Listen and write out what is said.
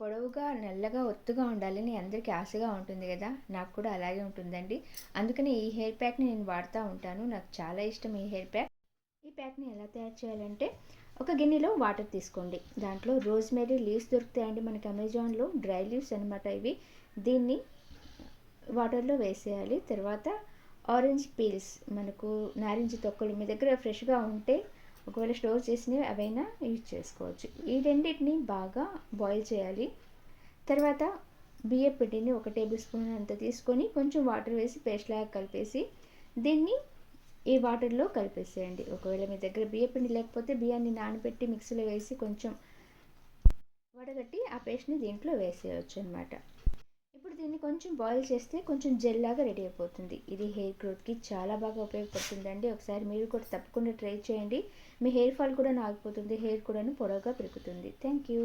పొడవుగా, నల్లగా, ఒత్తుగా ఉండాలని అందరికీ ఆశగా ఉంటుంది గదా! నాకు కూడా అలాగే ఉంటుందండి. అందుకని ఈ హెయిర్ ప్యాక్‌ని నేను వాడుతా ఉంటాను. నాకు చాలా ఇష్టం ఈ హెయిర్ ప్యాక్. ఈ ప్యాక్‌ని ఎలా తయారు చేయాలంటే, ఒక గిన్నెలో వాటర్ తీసుకోండి. దాంట్లో రోజ్‌మెరీ లీవ్స్ దొరుకుతాయండి మనకి అమెజాన్‌లో. డ్రై లీవ్స్ అనమాట ఇవి. దీన్ని వాటర్‌లో వేసేయాలి. తర్వాత ఆరెంజ్ పీల్స్, మనకు నారింజ తొక్కలు మీ దగ్గర ఫ్రెష్‌గా ఉంటే, ఒకవేళ స్టోర్ చేసినవి అవైనా యూజ్ చేసుకోవచ్చు. ఈ రెండిటిని బాగా బాయిల్ చేయాలి. తర్వాత బియ్యపు పిండిని 1 టేబుల్ స్పూన్ అంత తీసుకొని కొంచెం వాటర్ వేసి పేస్ట్ లాగా కలిపేసి దీన్ని ఈ వాటర్‌లో కలిపేసేయండి. ఒకవేళ మీ దగ్గర బియ్యపు పిండి లేకపోతే బియ్యాన్ని నానబెట్టి మిక్సీలో వేసి కొంచెం వడగట్టి ఆ పేస్ట్‌ని దీంట్లో వేసేయొచ్చనమాట. ఇప్పుడు దీన్ని కొంచెం బాయిల్ చేస్తే కొంచెం జెల్ లాగా రెడీ అయిపోతుంది. ఇది హెయిర్ గ్రోత్‌కి చాలా బాగా ఉపయోగపడుతుందండి. ఒకసారి మీరు కూడా తప్పకుండా ట్రై చేయండి. మీ హెయిర్ ఫాల్ కూడా ఆగిపోతుంది. హెయిర్ కూడాను పొడవుగా పెరుగుతుంది. Thank you.